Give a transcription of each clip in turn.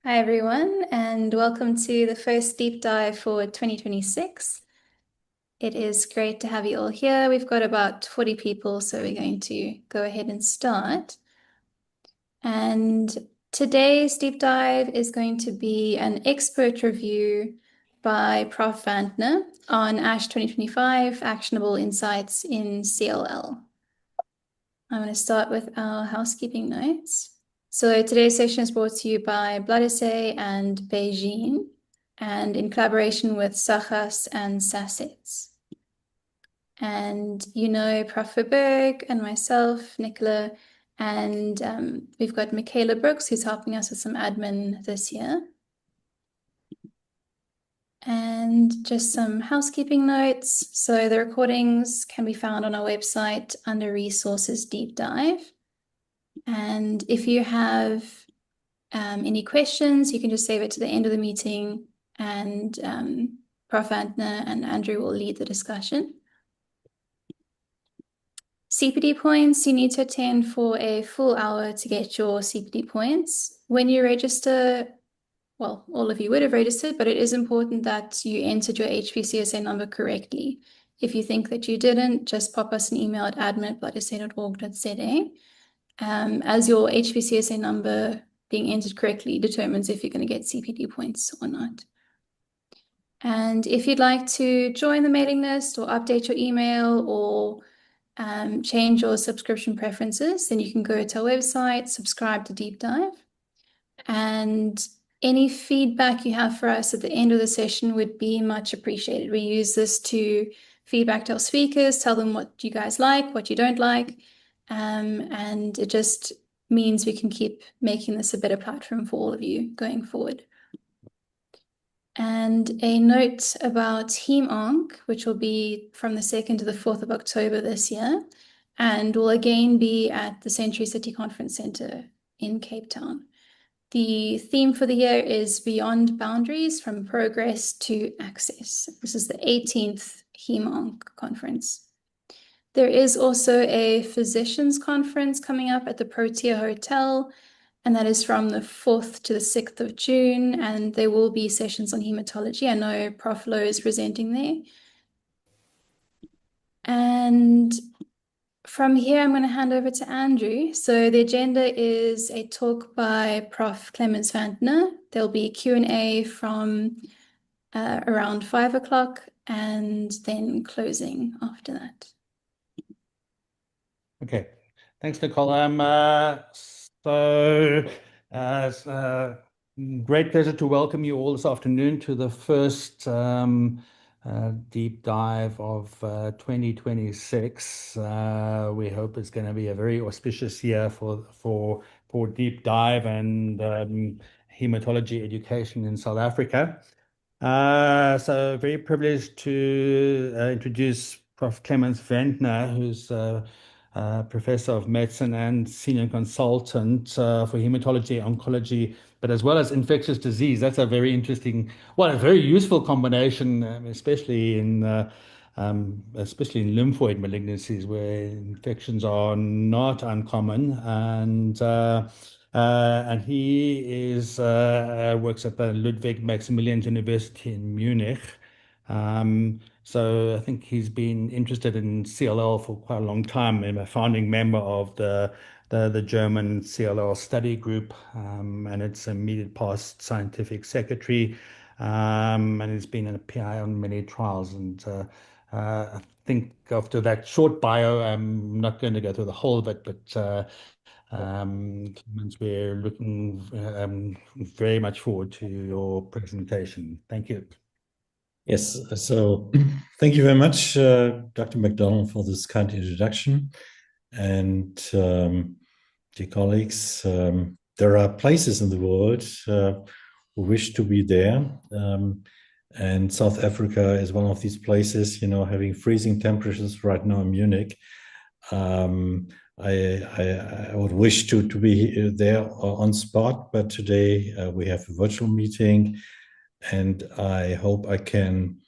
Hi, everyone, and welcome to the first deep dive for 2026. It is great to have you all here. We've got about 40 people, so we're going to go ahead and start. And today's deep dive is going to be an expert review by Prof. Wendtner on ASH 2025 Actionable Insights in CLL. I'm going to start with our housekeeping notes. So today's session is brought to you by Blood Assay and Beijing, and in collaboration with Sajas and Sassets. And Prof. Verberg and myself, Nicola, and we've got Michaela Brooks, who's helping us with some admin this year. And just some housekeeping notes. So the recordings can be found on our website under Resources Deep Dive. And if you have any questions, you can just save it to the end of the meeting, and Prof. Wendtner and Andrew will lead the discussion. CPD points, you need to attend for a full hour to get your CPD points. When you register, well, all of you would have registered, but it is important that you entered your HPCSA number correctly. If you think that you didn't, just pop us an email at admin@bloodassa.org.za. As your HPCSA number being entered correctly determines if you're going to get CPD points or not. And if you'd like to join the mailing list or update your email or change your subscription preferences, then you can go to our website, subscribe to Deep Dive. And any feedback you have for us at the end of the session would be much appreciated. We use this to feedback to our speakers, tell them what you guys like, what you don't like. And it just means we can keep making this a better platform for all of you going forward. And a note about HemOnc, which will be from the 2nd to the 4th of October this year, and will again be at the Century City Conference Centre in Cape Town. The theme for the year is Beyond Boundaries, from Progress to Access. This is the 18th HemOnc conference. There is also a physicians conference coming up at the Protea Hotel, and that is from the 4th to the 6th of June, and there will be sessions on hematology. I know Prof. Lowe is presenting there. And from here, I'm going to hand over to Andrew. So the agenda is a talk by Prof. Clemens Wendtner. There'll be Q&A from around 5 o'clock, and then closing after that. Okay, thanks, Nicole. It's a great pleasure to welcome you all this afternoon to the first deep dive of 2026. We hope it's going to be a very auspicious year for deep dive and hematology education in South Africa. So very privileged to introduce Prof. Clemens Wendtner, who's Professor of Medicine and Senior Consultant for Hematology, Oncology, but as well as Infectious Disease. That's a very interesting, a very useful combination, especially in lymphoid malignancies where infections are not uncommon. And he works at the Ludwig Maximilian University in Munich. So I think he's been interested in CLL for quite a long time, and a founding member of the German CLL study group, and its immediate past scientific secretary, and he's been a PI on many trials. And I think after that short bio, I'm not going to go through the whole of it, but Clemens, we're looking very much forward to your presentation. Thank you. Yes, so thank you very much, Dr. McDonald, for this kind introduction. And dear colleagues, there are places in the world who wish to be there. And South Africa is one of these places, having freezing temperatures right now in Munich. I would wish to be there on spot, but today we have a virtual meeting. And I hope I can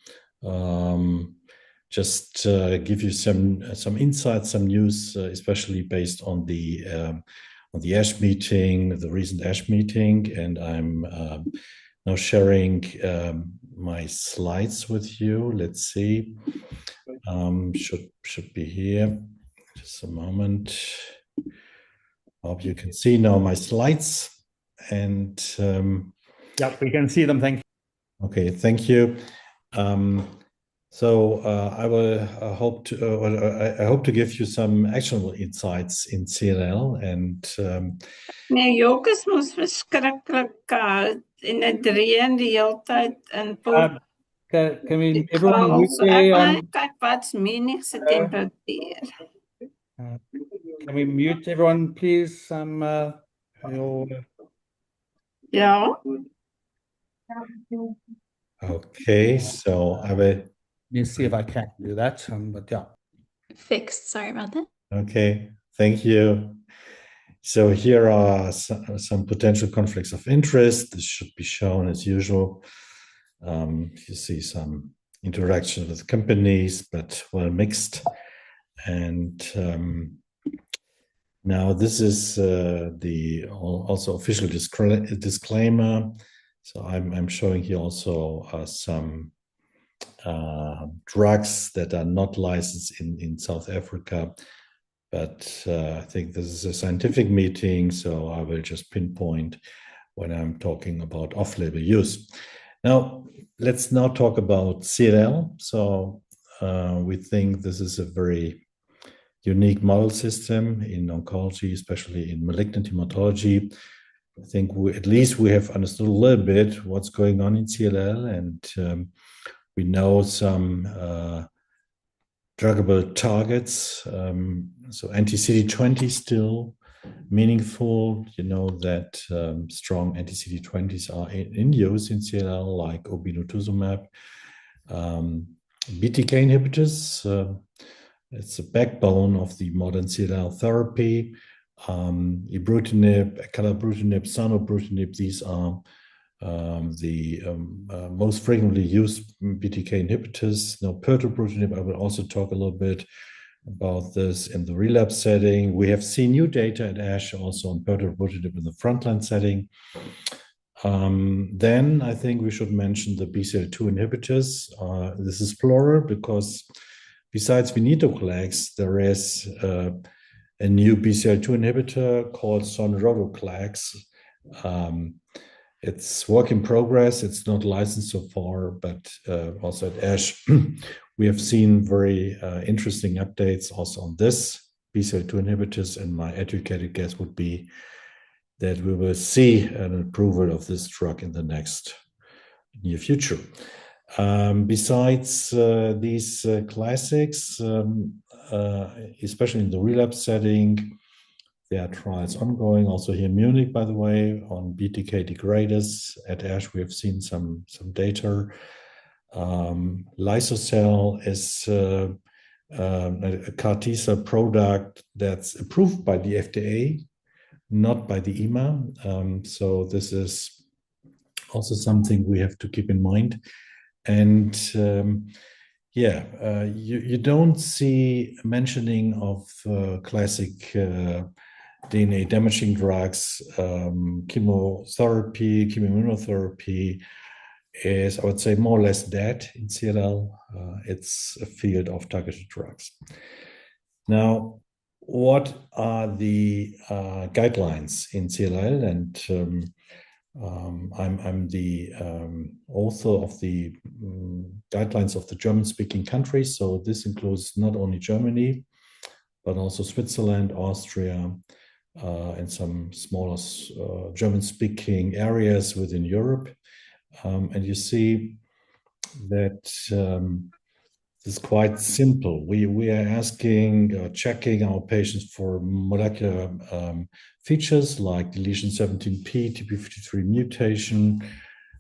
just give you some insights, some news, especially based on the the ASH meeting, the recent ASH meeting, and I'm now sharing my slides with you. Let's see. Should be here. Just a moment. Hope you can see now my slides. And yeah, we can see them. Thank you. Okay, thank you. So I will I hope to give you some actionable insights in CLL and. Nee, Jokus moes verskriklik en dit reën die hele tyd in Port. Can we everyone mute kyk wat's minus se temperatuur. Can we mute everyone, please? Ja. Okay, so I will. Let me see if I can do that. But yeah. Fixed. Sorry about that. Okay, thank you. So here are some potential conflicts of interest. This should be shown as usual. You see some interaction with companies, but well mixed. And now this is the also official disclaimer. So I'm showing here also some drugs that are not licensed in South Africa. But I think this is a scientific meeting, so I will just pinpoint when I'm talking about off-label use. Now, let's now talk about CLL. So we think this is a very unique model system in oncology, especially in malignant hematology. I think at least we have understood a little bit what's going on in CLL, and we know some druggable targets. So anti-CD20 still meaningful. You know that strong anti-CD20s are in use in CLL, like obinutuzumab. BTK inhibitors, it's the backbone of the modern CLL therapy. Ibrutinib, acalabrutinib, zanubrutinib, these are the most frequently used BTK inhibitors. Now, pirtobrutinib, I will also talk a little bit about this in the relapse setting. We have seen new data at ASH also on pirtobrutinib in the frontline setting. Then I think we should mention the BCL2 inhibitors. This is plural because besides venetoclax, there is a new BCL2 inhibitor called sonrotoclax. It's work in progress. It's not licensed so far, but also at ASH, we have seen very interesting updates also on this BCL2 inhibitors. And my educated guess would be that we will see an approval of this drug in the next near future. Besides these classics, especially in the relapse setting, there are trials ongoing. Also here in Munich, by the way, on BTK degraders. At ASH, we have seen some data. Lysocell is a CAR T-cell product that's approved by the FDA, not by the EMA. So this is also something we have to keep in mind. And you don't see mentioning of classic DNA damaging drugs. Chemotherapy, chemoimmunotherapy is, I would say, more or less dead in CLL. It's a field of targeted drugs. Now, what are the guidelines in CLL? And I'm the author of the guidelines of the German-speaking countries. So this includes not only Germany, but also Switzerland, Austria, and some smaller German-speaking areas within Europe. And you see that it's quite simple. We are asking, checking our patients for molecular features like deletion 17p, TP53 mutation,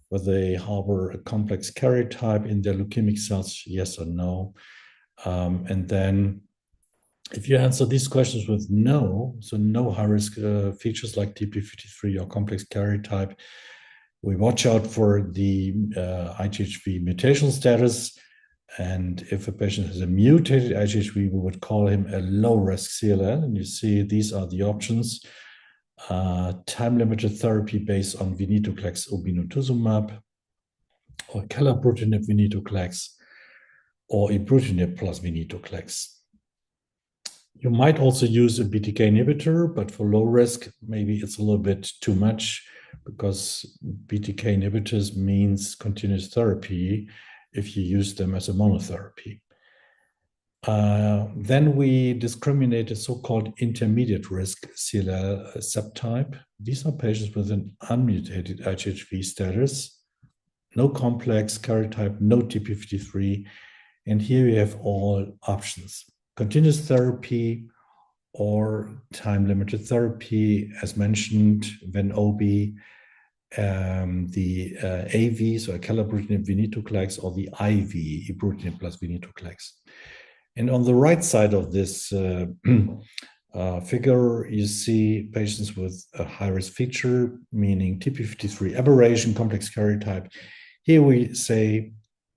whether they harbor a complex karyotype in their leukemic cells, yes or no. And then if you answer these questions with no, so no high-risk features like TP53 or complex karyotype, we watch out for the IGHV mutational status. And if a patient has a mutated IGHV, we would call him a low-risk CLL. And you see these are the options. time-limited therapy based on venetoclax obinutuzumab, or acalabrutinib venetoclax, or ibrutinib plus venetoclax. You might also use a BTK inhibitor, but for low risk, maybe it's a little bit too much, because BTK inhibitors means continuous therapy if you use them as a monotherapy. Then we discriminate a so-called intermediate risk CLL subtype. These are patients with an unmutated IHHV status, no complex karyotype, no TP53, and here we have all options: continuous therapy or time-limited therapy, as mentioned, Ven-Ob, the AV, so acalabrutinib venetoclax, or the IV, ibrutinib plus venetoclax. And on the right side of this figure, you see patients with a high-risk feature, meaning TP53 aberration, complex karyotype. Here we say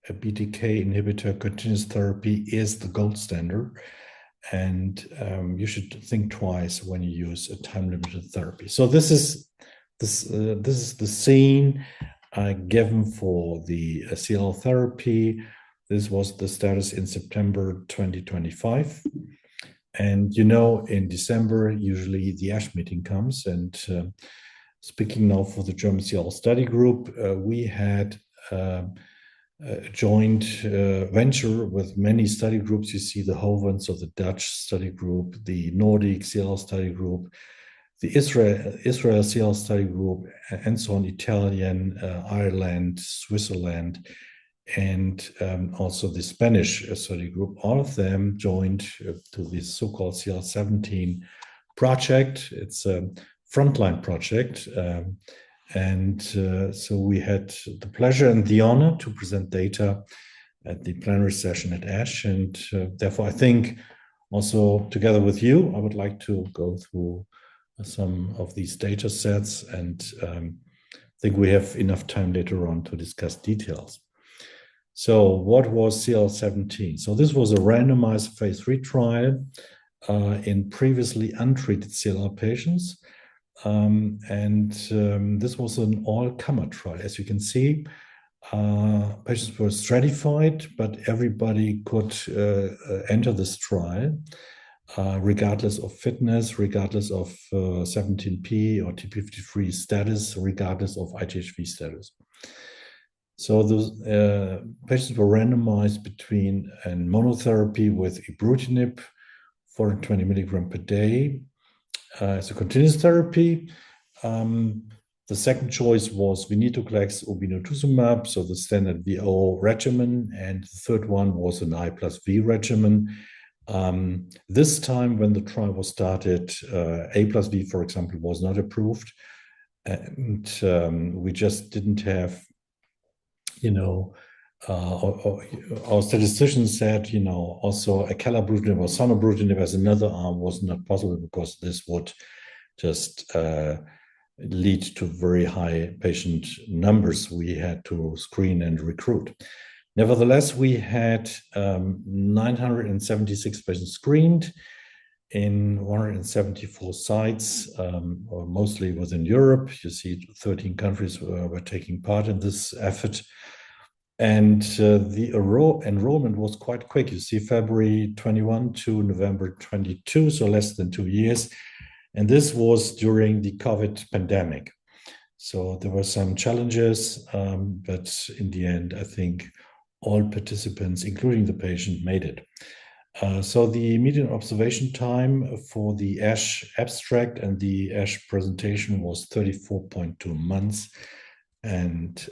a BTK inhibitor continuous therapy is the gold standard, and you should think twice when you use a time-limited therapy. So this is the scene given for the CLL therapy. This was the status in September 2025. And you know, in December, usually the ASH meeting comes. And speaking now for the German CLL study group, we had a joint venture with many study groups. You see the Hoven, so the Dutch study group, the Nordic CLL study group, the Israel CLL study group, and so on, Italian, Ireland, Switzerland, and also the Spanish study group. All of them joined to this so-called CL17 project. It's a frontline project. So we had the pleasure and the honor to present data at the plenary session at ASH. And therefore, I think also together with you, I would like to go through some of these data sets, and I think we have enough time later on to discuss details. So what was CL17? So this was a randomized phase 3 trial in previously untreated CLL patients. This was an all-comer trial. As you can see, patients were stratified, but everybody could enter this trial, regardless of fitness, regardless of 17p or TP53 status, regardless of IHHV status. So those patients were randomized between a monotherapy with ibrutinib, 420 milligram per day, as a continuous therapy. The second choice was venetoclax obinutuzumab, so the standard VO regimen, and the third one was an I plus V regimen. This time, when the trial was started, A plus V, for example, was not approved, and we just didn't have, our statisticians said, also acalabrutinib or sonobrutinib as another arm was not possible, because this would just lead to very high patient numbers we had to screen and recruit. Nevertheless, we had 976 patients screened in 174 sites, mostly within Europe. You see 13 countries were taking part in this effort. And the enrollment was quite quick. You see February 21 to November 22, so less than 2 years. And this was during the COVID pandemic. So there were some challenges, but in the end, I think all participants, including the patient, made it. So the median observation time for the ASH abstract and the ASH presentation was 34.2 months. And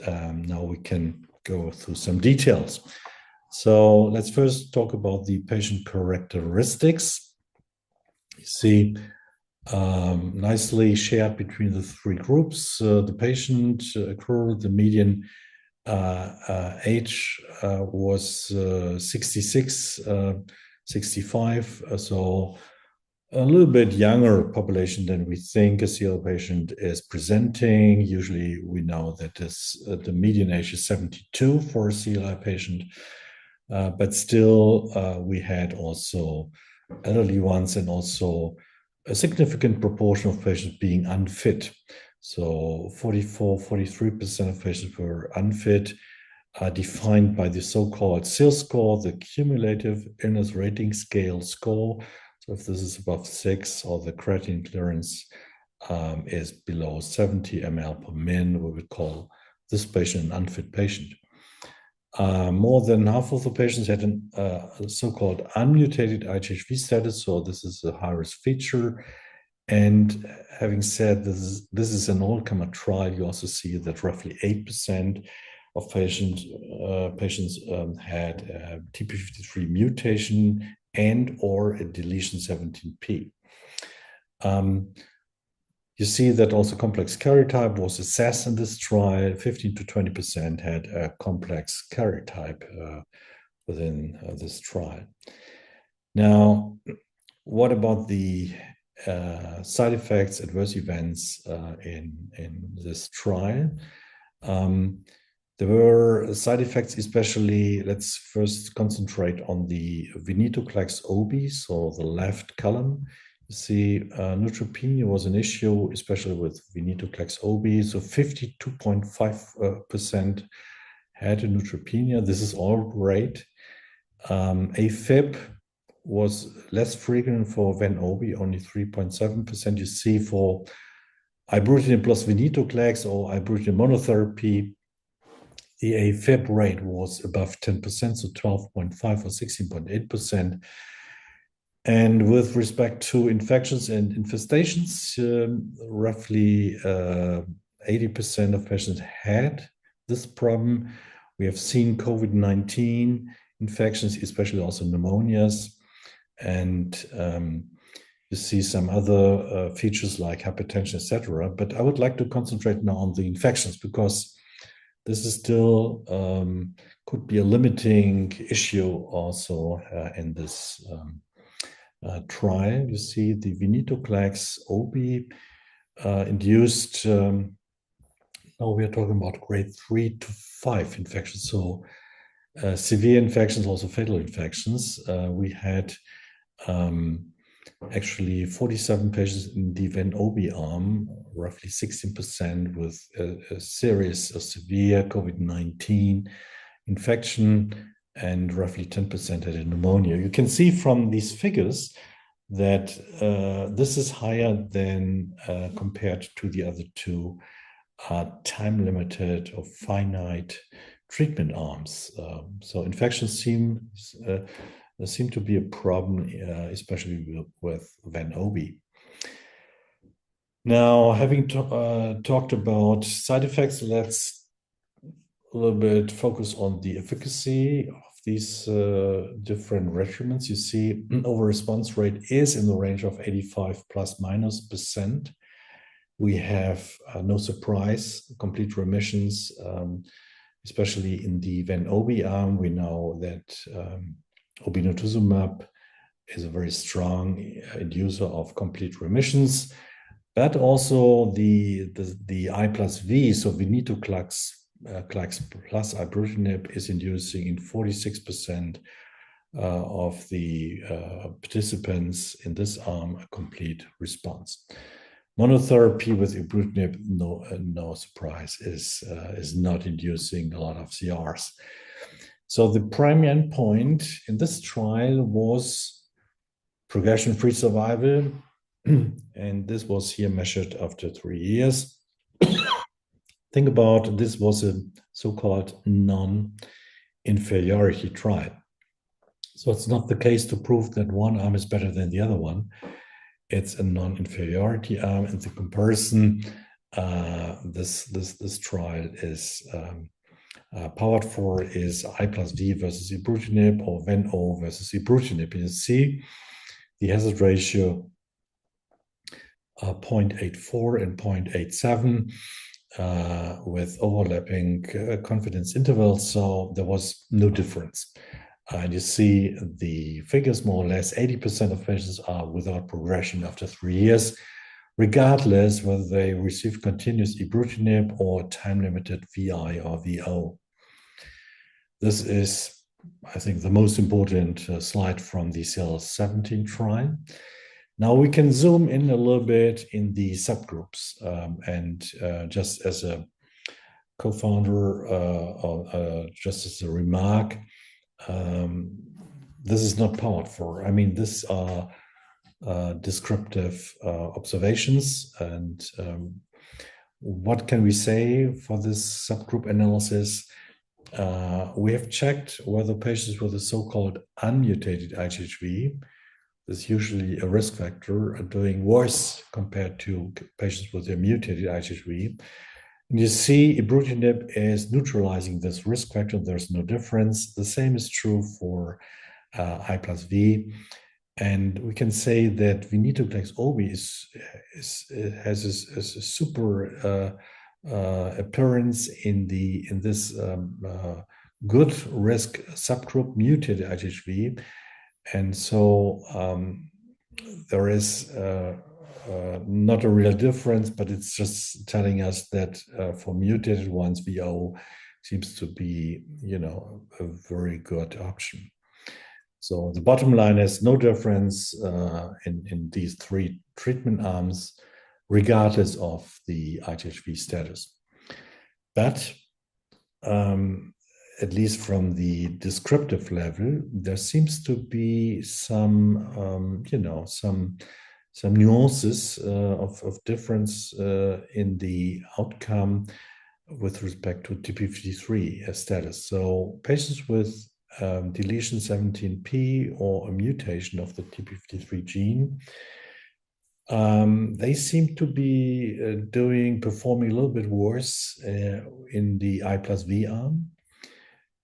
now we can go through some details. So let's first talk about the patient characteristics. You see nicely shared between the three groups. The patient accrual, the median age was 66, 65, so a little bit younger population than we think a CLL patient is presenting. Usually we know that the median age is 72 for a CLL patient, but still we had also elderly ones and also a significant proportion of patients being unfit. So 43% of patients were unfit, defined by the so-called CIL score, the Cumulative Illness Rating Scale score. So if this is above 6 or the creatinine clearance is below 70 ml per min, we would call this patient an unfit patient. More than half of the patients had a so-called unmutated IHHV status, so this is a high-risk feature. And having said this is an all-comer trial, you also see that roughly 8% of patients had a TP53 mutation and or a deletion 17p. You see that also complex karyotype was assessed in this trial. 15 to 20% had a complex karyotype within this trial. Now, what about the side effects, adverse events in this trial? There were side effects, especially, let's first concentrate on the venetoclax obi, so the left column. You see, neutropenia was an issue, especially with venetoclax obi. So 52.5% had a neutropenia. This is all great. AFib was less frequent for Ven-Obi, only 3.7%. You see for ibrutinib plus venetoclax or ibrutinib monotherapy, the AFib rate was above 10%, so 12.5 or 16.8%. And with respect to infections and infestations, roughly 80% of patients had this problem. We have seen COVID-19 infections, especially also pneumonias. And you see some other features like hypertension, etc. But I would like to concentrate now on the infections, because this is still could be a limiting issue also in this trial. You see the venetoclax obi induced, now we are talking about grade 3 to 5 infections. So severe infections, also fatal infections. We had actually 47 patients in the Ven-Obi arm, roughly 16% with a serious or severe COVID-19 infection, and roughly 10% had a pneumonia. You can see from these figures that this is higher than compared to the other two time-limited or finite treatment arms. So infections seem to be a problem, especially with Ven-Obi. Now, having talked about side effects, let's a little bit focus on the efficacy of these different regimens. You see, overall response rate is in the range of 85 plus minus %. We have no surprise, complete remissions, especially in the Ven-Obi arm. We know that obinutuzumab is a very strong inducer of complete remissions, but also the I plus V, so venetoclax plus ibrutinib is inducing in 46% of the participants in this arm a complete response. Monotherapy with ibrutinib, no surprise, is not inducing a lot of CRs. So the primary endpoint in this trial was progression-free survival, and this was here measured after 3 years. Think about this was a so-called non-inferiority trial. So it's not the case to prove that one arm is better than the other one. It's a non-inferiority arm, and the comparison this trial is powered for is I plus V versus ibrutinib or Ven-O versus ibrutinib. You see the hazard ratio 0.84 and 0.87 with overlapping confidence intervals, so there was no difference. And you see the figures more or less, 80% of patients are without progression after 3 years, regardless whether they receive continuous ibrutinib or time-limited VI or VO. This is, I think, the most important slide from the CLL17 trial. Now we can zoom in a little bit in the subgroups, and just as a co-founder, or just as a remark, this is not powered for. I mean, these are descriptive observations, and what can we say for this subgroup analysis? We have checked whether patients with a so-called unmutated IgHV, is usually a risk factor, are doing worse compared to patients with a mutated IgHV. And you see ibrutinib is neutralizing this risk factor. There's no difference. The same is true for I plus V. And we can say that venetoclax OB has a super appearance in this good risk subgroup mutated IgHV. And so there is not a real difference, but it's just telling us that for mutated ones, VO seems to be, a very good option. So the bottom line is no difference in these three treatment arms, regardless of the IgHV status. But at least from the descriptive level, there seems to be some, some nuances of difference in the outcome with respect to TP53 status. So patients with deletion 17p or a mutation of the TP53 gene, they seem to be performing a little bit worse in the I plus V arm,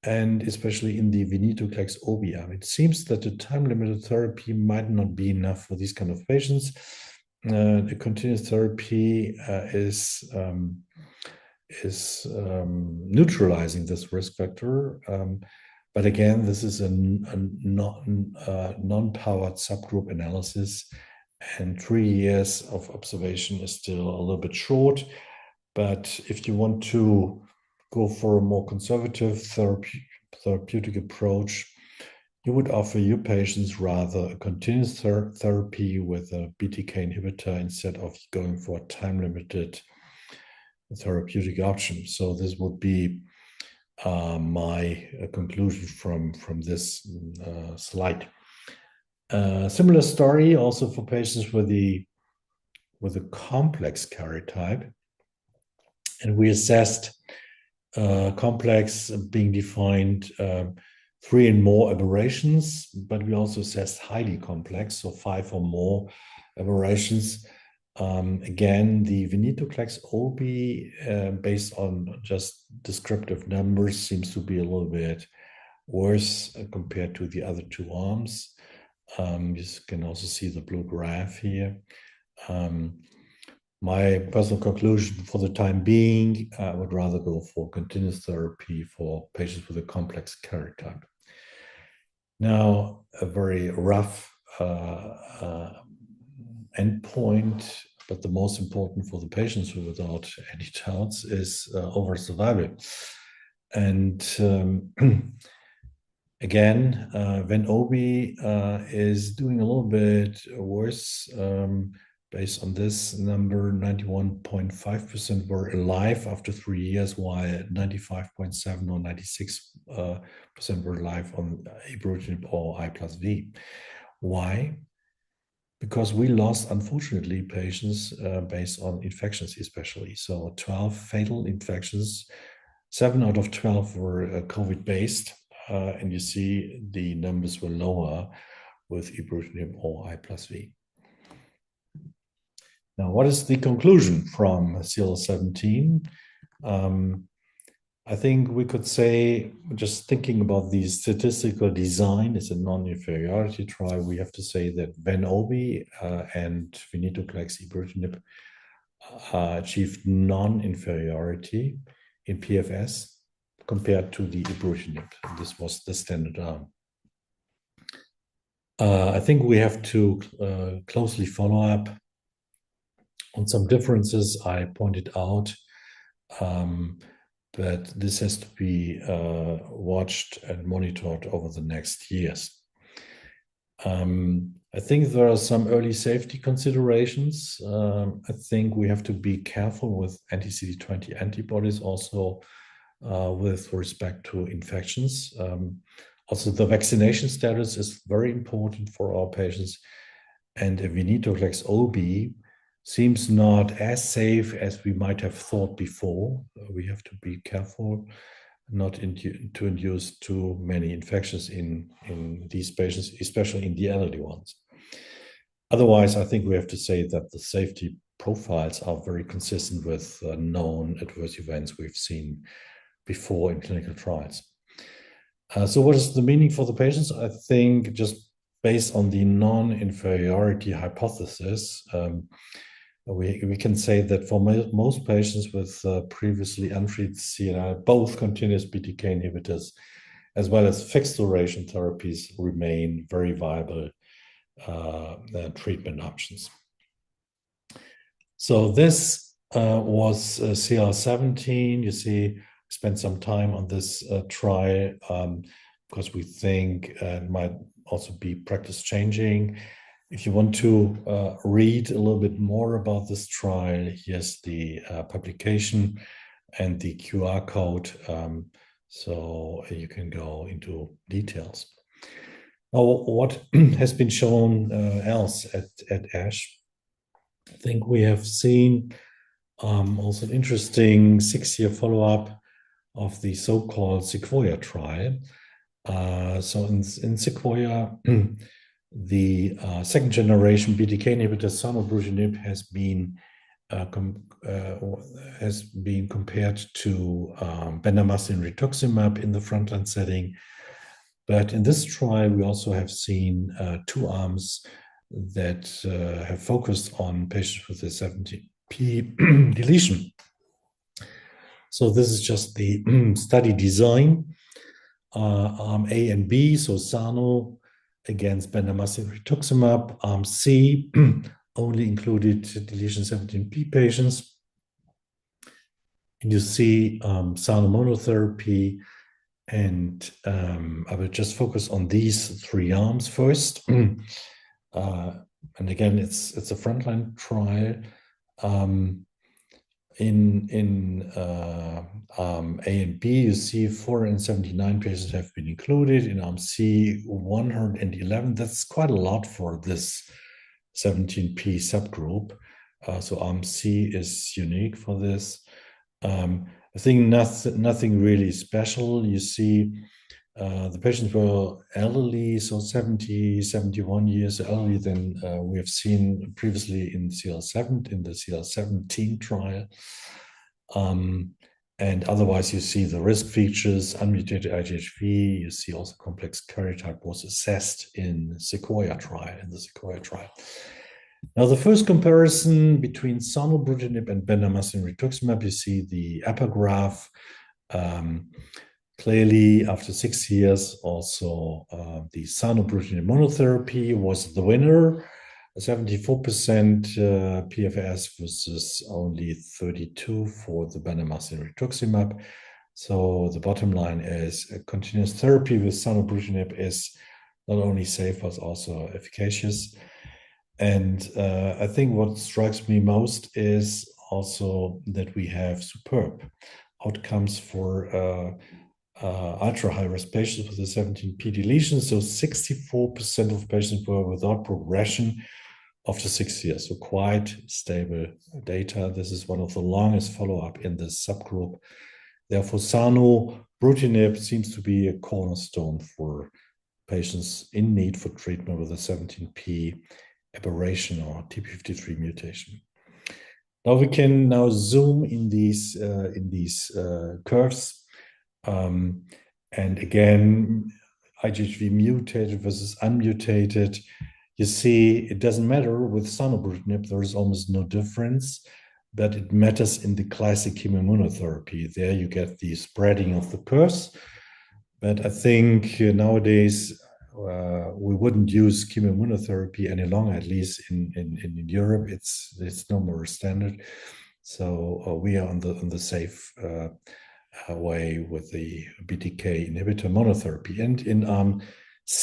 and especially in the venetoclax OB arm. It seems that the time-limited therapy might not be enough for these kind of patients. The continuous therapy is neutralizing this risk factor. But again, this is a non-powered subgroup analysis, and 3 years of observation is still a little bit short. But if you want to go for a more conservative therapeutic approach, you would offer your patients rather a continuous therapy with a BTK inhibitor instead of going for a time-limited therapeutic option. So this would be my conclusion from this slide. Similar story also for patients with a complex karyotype, and we assessed complex being defined 3 and more aberrations, but we also assessed highly complex, so 5 or more aberrations. Again, the venetoclax OB, based on just descriptive numbers, seems to be a little bit worse compared to the other 2 arms. You can also see the blue graph here. My personal conclusion for the time being, I would rather go for continuous therapy for patients with a complex karyotype. Now, a very rough endpoint, but the most important for the patients without any doubts is overall survival. And again, Ven-Obi is doing a little bit worse. Based on this number, 91.5% were alive after 3 years, while 95.7 or 96% were alive on ibrutinib or I plus V. Why? Because we lost, unfortunately, patients based on infections especially. So 12 fatal infections, 7 out of 12 were COVID-based, and you see the numbers were lower with ibrutinib or I plus V. Now, what is the conclusion from CLL17? I think we could say, just thinking about the statistical design, it's a non-inferiority trial. We have to say that Ven-Obi and venetoclax ibrutinib achieved non-inferiority in PFS compared to the ibrutinib. This was the standard arm. I think we have to closely follow up on some differences I pointed out, but this has to be watched and monitored over the next years. I think there are some early safety considerations. I think we have to be careful with anti-CD20 antibodies also with respect to infections. Also, the vaccination status is very important for our patients. And a venetoclax OB seems not as safe as we might have thought before. We have to be careful not to induce too many infections in these patients, especially in the elderly ones. Otherwise, I think we have to say that the safety profiles are very consistent with known adverse events we've seen before in clinical trials. So what is the meaning for the patients? I think just based on the non-inferiority hypothesis, we can say that for most patients with previously untreated CLL, both continuous BTK inhibitors as well as fixed duration therapies remain very viable treatment options. So this was CL17. You see, spent some time on this trial because we think it might also be practice changing. If you want to read a little bit more about this trial, here's the publication and the QR code, so you can go into details. Now, what has been shown else at ASH? I think we have seen also an interesting 6-year follow-up of the so-called Sequoia trial. So in Sequoia, the second generation BTK inhibitor zanubrutinib has been compared to bendamustine rituximab in the frontline setting. But in this trial, we also have seen 2 arms that have focused on patients with a 17p deletion. So this is just the study design. Arm A and B, so Sano against bendamustine rituximab. Arm C only included deletion 17p patients. And you see Sano monotherapy. And I will just focus on these 3 arms first. And again, it's a frontline trial. In arm A and B, you see 479 patients have been included. In arm C, 111. That's quite a lot for this 17p subgroup. So arm C is unique for this. I think nothing really special. You see, the patients were elderly, so 70, 71 years elderly than we have seen previously in CL7, in the CL17 trial. And otherwise, you see the risk features, unmutated IGHV. You see also complex karyotype was assessed in the Sequoia trial. Now, the first comparison between zanubrutinib and bendamustine rituximab, you see the upper graph. Clearly, after 6 years, also the zanubrutinib monotherapy was the winner. 74% PFS versus only 32% for the bendamustine rituximab. So the bottom line is a continuous therapy with zanubrutinib is not only safe but also efficacious. And I think what strikes me most is also that we have superb outcomes for ultra high-risk patients with a 17p deletion. So 64% of patients were without progression after 6 years. So quite stable data. This is one of the longest follow-up in this subgroup. Therefore, zanubrutinib seems to be a cornerstone for patients in need for treatment with a 17p aberration or TP53 mutation. Now we can zoom in these curves. And again, IGHV mutated versus unmutated. You see, it doesn't matter with zanubrutinib, there is almost no difference, but it matters in the classic chemoimmunotherapy. There you get the spreading of the curves. But I think nowadays we wouldn't use chemoimmunotherapy any longer, at least in Europe. It's no more standard. So we are on the safe way with the BTK inhibitor monotherapy. And in arm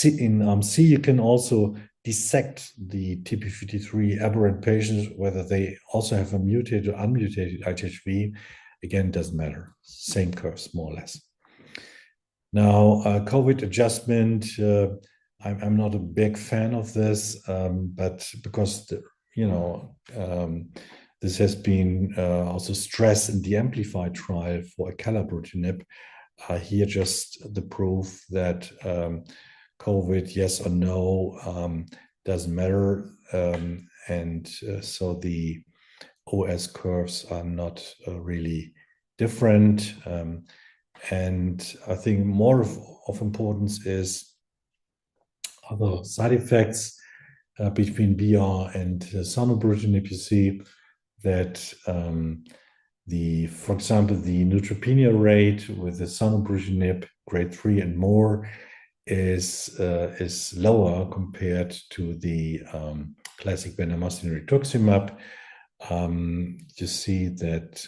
in arm C, you can also dissect the TP53 aberrant patients, whether they also have a mutated or unmutated IHV. Again, doesn't matter. Same curves, more or less. Now, COVID adjustment, I'm not a big fan of this, but because, this has been also stressed in the Amplify trial for acalabrutinib. Here just the proof that COVID, yes or no, doesn't matter. So the OS curves are not really different. And I think more of importance is other side effects between BR and zanubrutinib. You see that for example, the neutropenia rate with the zanubrutinib grade 3 and more is lower compared to the classic bendamustine rituximab. You see that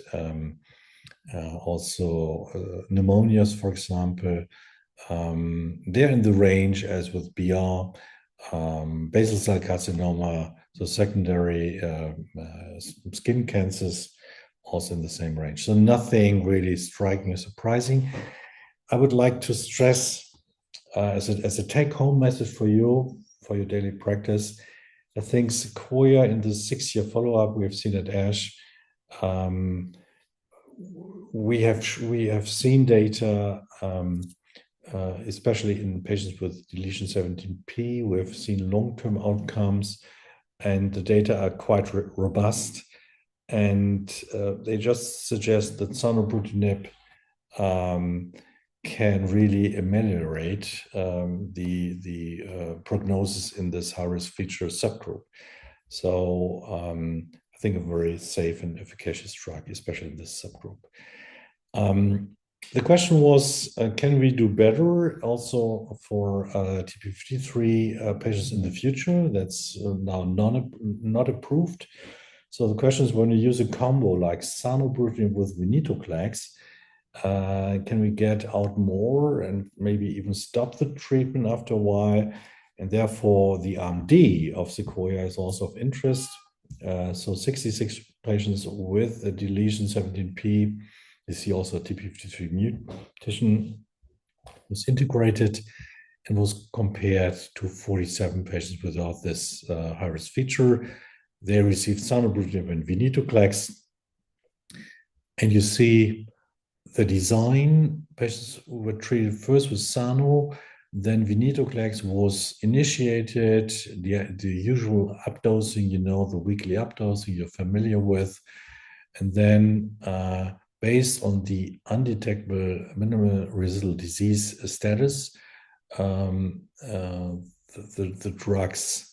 also pneumonias, for example, they're in the range as with BR, basal cell carcinoma, so secondary skin cancers, also in the same range. So nothing really striking or surprising. I would like to stress as a take-home message for you, for your daily practice, I think Sequoia in the 6-year follow-up we have seen at ASH, we have seen data, especially in patients with deletion 17p. We have seen long-term outcomes, and the data are quite robust. And they just suggest that zanubrutinib can really ameliorate the prognosis in this high-risk feature subgroup. So I think a very safe and efficacious drug, especially in this subgroup. The question was, can we do better also for TP53 patients in the future? That's now not approved. So the question is, when you use a combo like zanubrutinib with venetoclax, can we get out more and maybe even stop the treatment after a while? And therefore, the arm D of Sequoia is also of interest. So 66 patients with a deletion 17p. You see also a TP53 mutation was integrated and was compared to 47 patients without this high-risk feature. They received zanubrutinib and venetoclax. And you see the design, patients were treated first with Sano, then venetoclax was initiated, the usual updosing, the weekly updosing you're familiar with. And then based on the undetectable minimal residual disease status, the drugs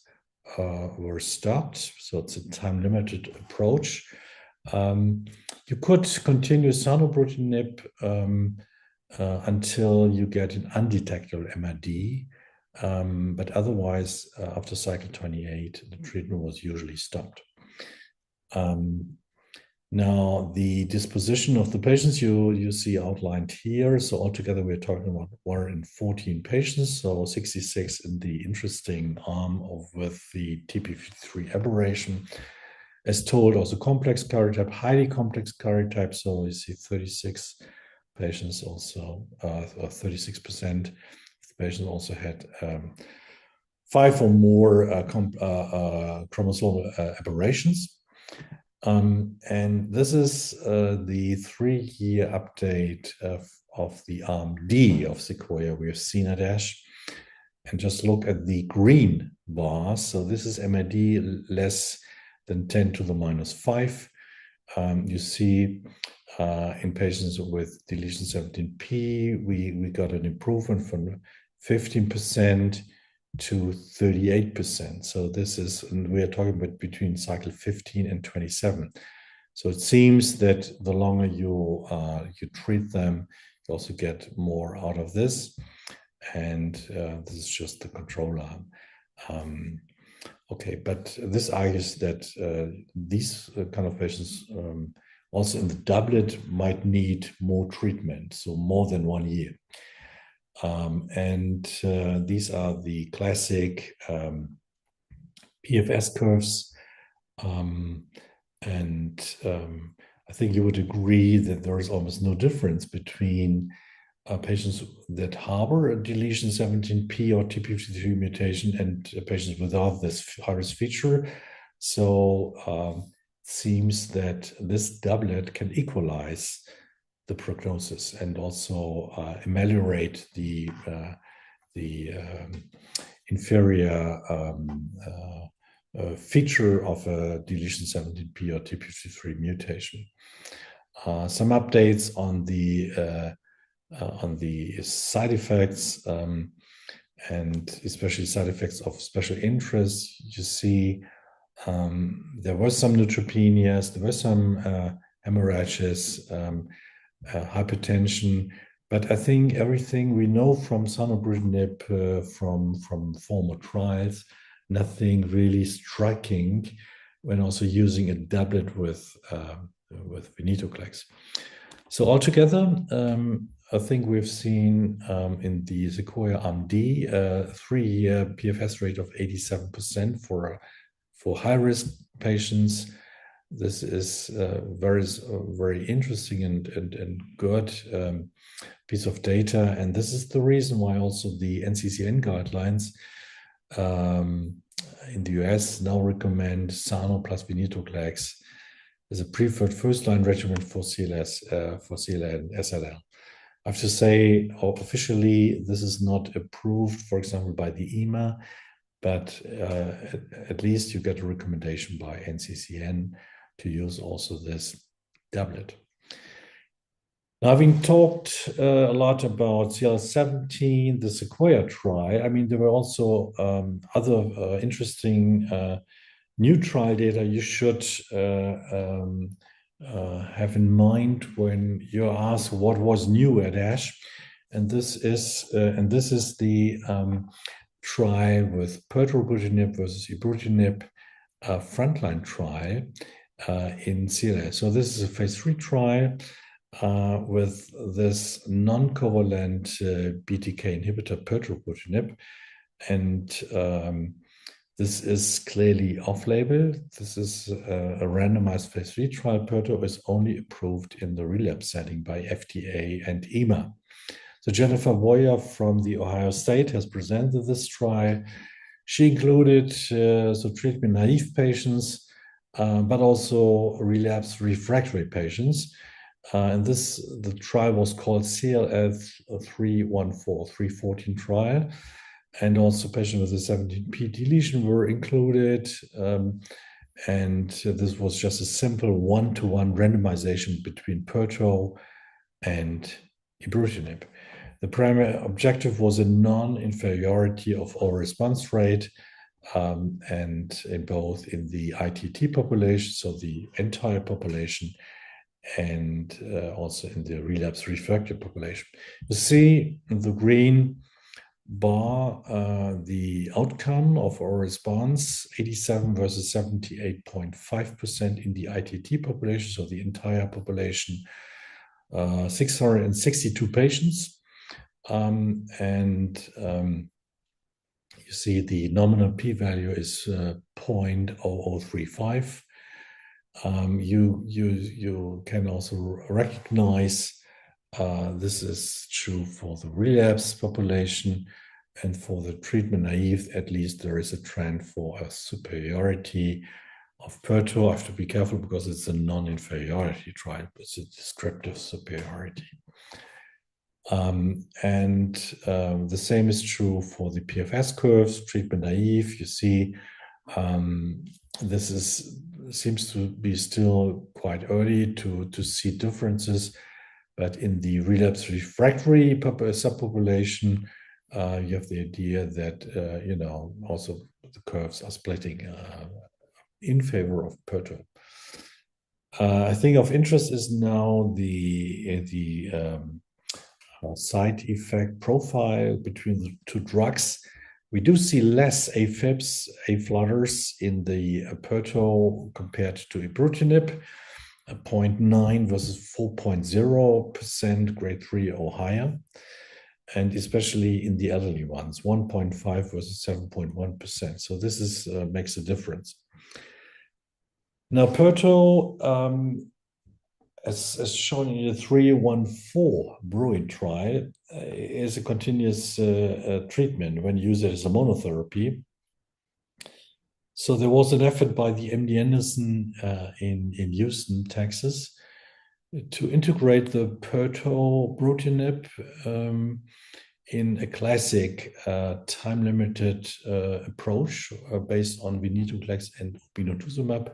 were stopped. So it's a time-limited approach. You could continue zanubrutinib until you get an undetectable MRD, but otherwise, after cycle 28, the treatment was usually stopped. Now, the disposition of the patients you see outlined here. So altogether, we're talking about 114 patients, so 66 in the interesting arm with the TP53 aberration. As told, also complex karyotype, highly complex karyotype. So you see 36 patients also, 36% of the patients also had 5 or more chromosomal aberrations. And this is the 3-year update of the arm D of Sequoia we have seen at ASH. And just look at the green bars. So this is MRD less than 10 to the minus 5. You see in patients with deletion 17p, we got an improvement from 15% to 38%. So this is, and we are talking about between cycle 15 and 27. So it seems that the longer you treat them, you also get more out of this. And this is just the control arm. Okay, but this argues that these kind of patients also in the doublet might need more treatment, so more than 1 year. These are the classic PFS curves. I think you would agree that there is almost no difference between patients that harbor a deletion 17p or TP53 mutation and patients without this high-risk feature. So it seems that this doublet can equalize the prognosis and also ameliorate the inferior feature of a deletion 17p or TP53 mutation. Some updates on the side effects and especially side effects of special interest. You see there were some neutropenias, there were some hemorrhages, hypertension, but I think everything we know from zanubrutinib from former trials, nothing really striking when also using a doublet with venetoclax. So altogether, I think we've seen in the Sequoia AMD a 3-year PFS rate of 87% for high-risk patients. This is very interesting and good piece of data, and this is the reason why also the NCCN guidelines in the US now recommend Sano plus venetoclax as a preferred first-line regimen for CLL and SLL. I have to say, officially, this is not approved, for example, by the EMA, but at least you get a recommendation by NCCN to use also this doublet. Now, having talked a lot about CLL17, the Sequoia trial, I mean, there were also other interesting new trial data you should have in mind when you ask what was new at ASH. And this is the trial with pirtobrutinib versus ibrutinib frontline trial in CLL. So this is a phase 3 trial with this non-covalent BTK inhibitor pirtobrutinib, and this is clearly off-label. This is a randomized phase 3 trial. Pirto is only approved in the relapse setting by FDA and EMA. So Jennifer Boyer from the Ohio State has presented this trial. She included treatment-naive patients, but also relapse refractory patients. And the trial was called CLL 314 trial. And also patients with a 17p deletion were included. And this was just a simple one-to-one randomization between Pirto and ibrutinib. The primary objective was a non-inferiority of overall response rate, and in both in the ITT population, so the entire population, and also in the relapse refractory population. You see in the green bar the outcome of our response, 87 versus 78.5% in the ITT population, so the entire population, 662 patients. You see the nominal p-value is 0.0035. You can also recognize this is true for the relapse population, and for the treatment naive, at least there is a trend for a superiority of Pirto. I have to be careful because it's a non-inferiority trial, but it's a descriptive superiority. The same is true for the PFS curves, treatment naive. You see, this seems to be still quite early to see differences, but in the relapse refractory subpopulation, you have the idea that also the curves are splitting in favor of Pirto. I think of interest is now the side effect profile between the two drugs. We do see less AFibs, A-flutters in the Pirto compared to ibrutinib, 0.9 versus 4.0% grade 3 or higher. and especially in the elderly ones, 1.5 versus 7.1%. So this is makes a difference. Now, PERTO, as shown in the 314 Bruin trial, is a continuous treatment when used as a monotherapy. So there was an effort by the MD Anderson in Houston, Texas, to integrate the pertobrutinib in a classic time-limited approach based on venetoclax and obinutuzumab,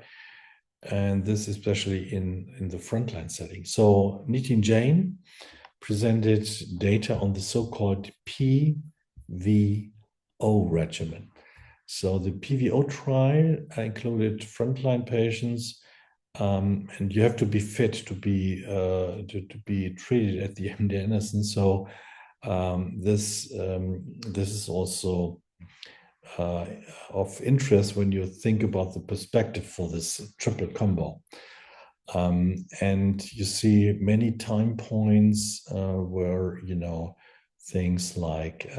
and this especially in the frontline setting. So Nitin Jain presented data on the so-called PVO regimen. So the PVO trial included frontline patients, and you have to be fit to be treated at the MD Anderson. So this is also of interest when you think about the perspective for this triple combo. And you see many time points where, you know, things like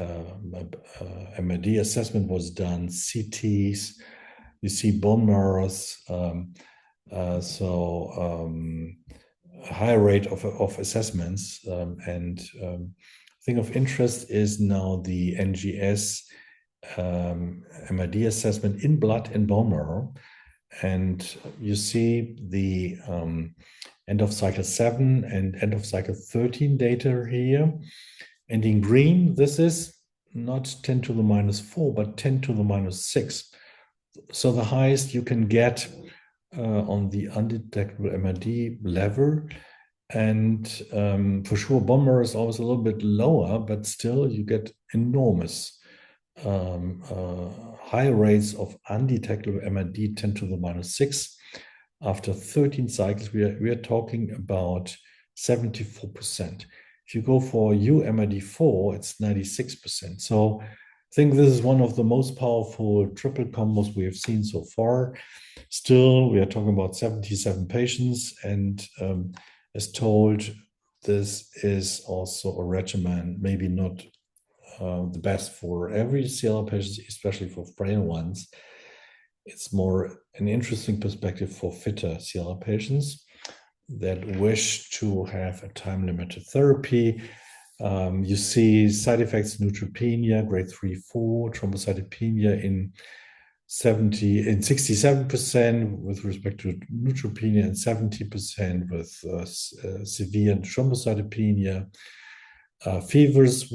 MRD assessment was done, CTs, you see bone marrows, a higher rate of assessments. Thing of interest is now the NGS MRD assessment in blood and bone marrow. And you see the end of cycle 7 and end of cycle 13 data here. And in green, this is not 10 to the minus 4, but 10 to the minus 6. So the highest you can get on the undetectable MRD level. And for sure, bone marrow is always a little bit lower, but still you get enormous high rates of undetectable MRD 10 to the minus 6. After 13 cycles, we are talking about 74%. If you go for UMRD4, it's 96%. So I think this is one of the most powerful triple combos we have seen so far. Still, we are talking about 77 patients, and as told, this is also a regimen, maybe not the best for every CLL patient, especially for frail ones. It's more an interesting perspective for fitter CLL patients that wish to have a time-limited therapy. You see side effects, neutropenia, grade 3/4, thrombocytopenia in 67% with respect to neutropenia and 70% with severe thrombocytopenia. Fevers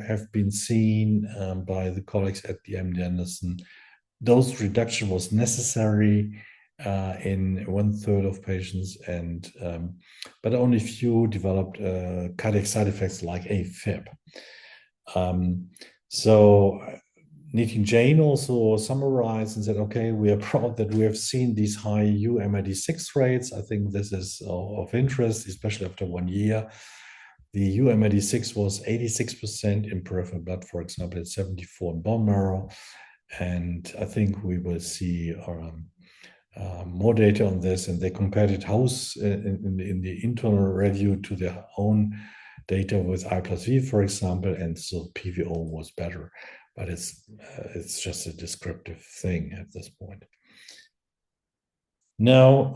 have been seen by the colleagues at the MD Anderson. Dose reduction was necessary in 1/3 of patients, and but only few developed cardiac side effects like AFib. So Nitin Jain also summarized and said, okay, we are proud that we have seen these high UMRD6 rates. I think this is of interest, especially after 1 year. The UMRD6 was 86% in peripheral blood, for example, at 74 in bone marrow. And I think we will see more data on this. And they compared it in the internal review to their own data with I+V, for example. And so PVO was better. But it's just a descriptive thing at this point. Now,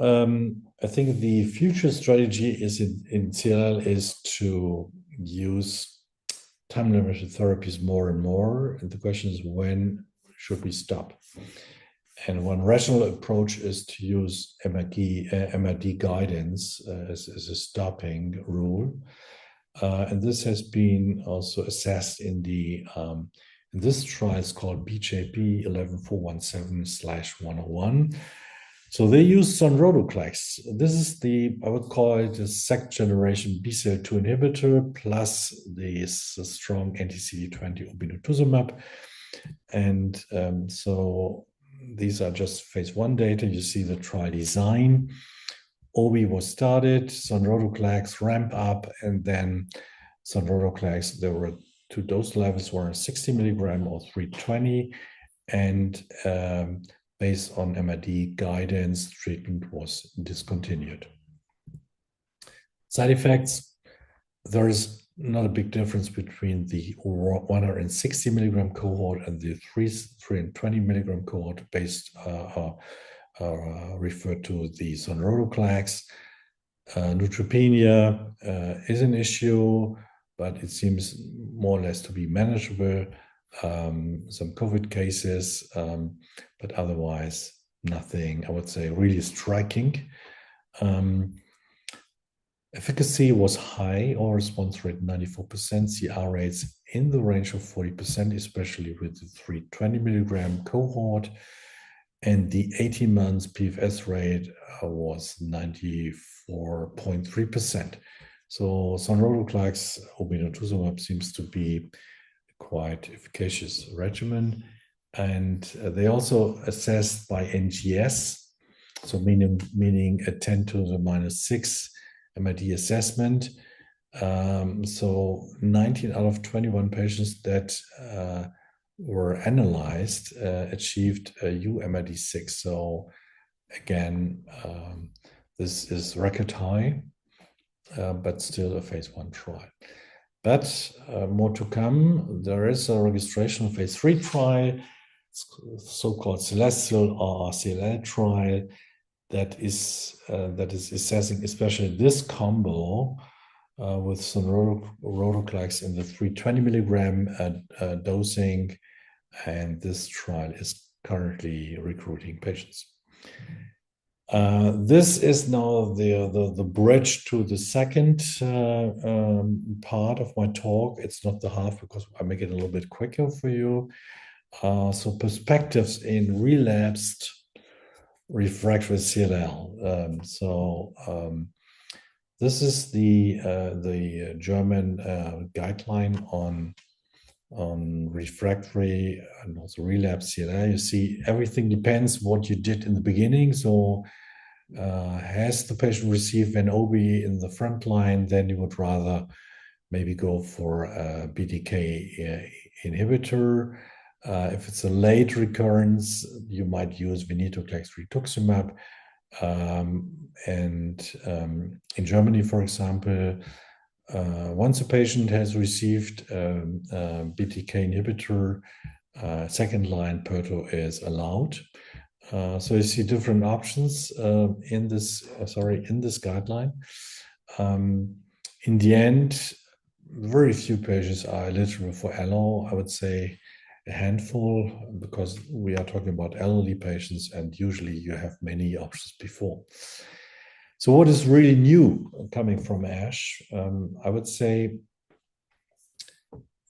I think the future strategy is in CLL is to use time-limited therapies more and more. And the question is, when should we stop? And one rational approach is to use MRD guidance as a stopping rule. And this has been also assessed in the in this trial. It's called BJP 11417/101. So they use sonrotoclax. This is I would call it a second generation BCL2 inhibitor plus this strong anti-CD20 obinutuzumab. And so these are just phase 1 data. You see the trial design. OB was started, sonrotoclax ramp up, and then sonrotoclax, there were 2 dose levels, were 60 milligram or 320, and based on MRD guidance, treatment was discontinued. Side effects, there is not a big difference between the 160 milligram cohort and the 320 milligram cohort based referred to the sonrotoclax. Neutropenia is an issue, but it seems more or less to be manageable. Some COVID cases, but otherwise nothing, I would say, really striking. Efficacy was high, or response rate 94%, CR rates in the range of 40%, especially with the 320 milligram cohort. And the 18 months PFS rate was 94.3%. So sonrotoclax obinutuzumab seems to be quite efficacious regimen. And they also assessed by NGS, so meaning a 10 to the minus 6 MRD assessment. So 19 out of 21 patients that were analyzed achieved a uMRD6. So again, this is record high, but still a phase 1 trial. But more to come. There is a registration phase 3 trial, so-called Celestial or CLL trial, that is assessing especially this combo with sonrotoclax in the 320 milligram dosing, and this trial is currently recruiting patients. This is now the bridge to the second part of my talk. It's not the half because I make it a little bit quicker for you. So perspectives in relapsed refractory CLL. This is the German guideline on refractory and also relapsed CLL. You see, everything depends what you did in the beginning. So has the patient received an OB in the front line, then you would rather maybe go for a BTK inhibitor. If it's a late recurrence, you might use venetoclax rituximab. In Germany, for example, once a patient has received BTK inhibitor, second line Perto is allowed. So you see different options in this guideline. In the end, very few patients are eligible for allo. I would say a handful, because we are talking about elderly patients, and usually you have many options before. So what is really new coming from ASH? I would say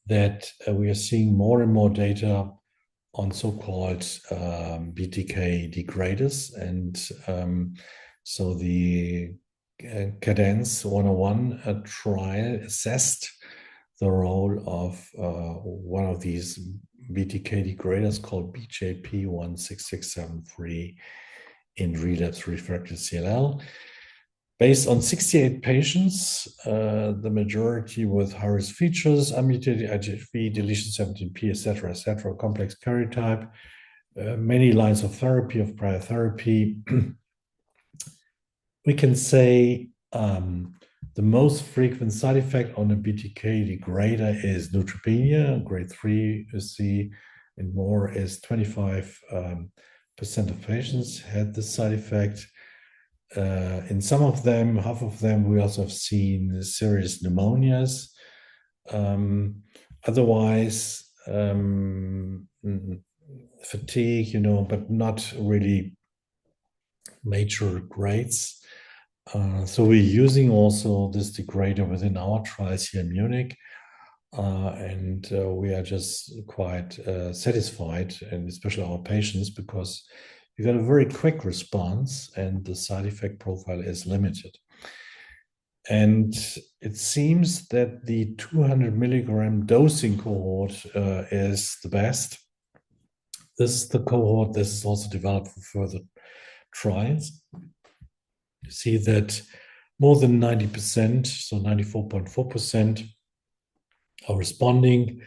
that we are seeing more and more data on so-called BTK degraders. And so the Cadence 101 trial assessed the role of one of these BTK degraders called BJP16673 in relapsed refractory CLL. Based on 68 patients, the majority with high-risk features, unmutated IGHV, deletion 17p, etc., complex karyotype, many lines of therapy, of prior therapy. We can say the most frequent side effect on a BTK degrader is neutropenia. Grade 3, you see, and more is 25% of patients had this side effect. In some of them, half of them, we also have seen serious pneumonias. Otherwise, fatigue, but not really major grades. So we're using also this degrader within our trials here in Munich. And we are just quite satisfied, and especially our patients, because you got a very quick response and the side effect profile is limited. And it seems that the 200 milligram dosing cohort is the best. This is the cohort. This is also developed for further trials. You see that more than 90%, so 94.4%, are responding.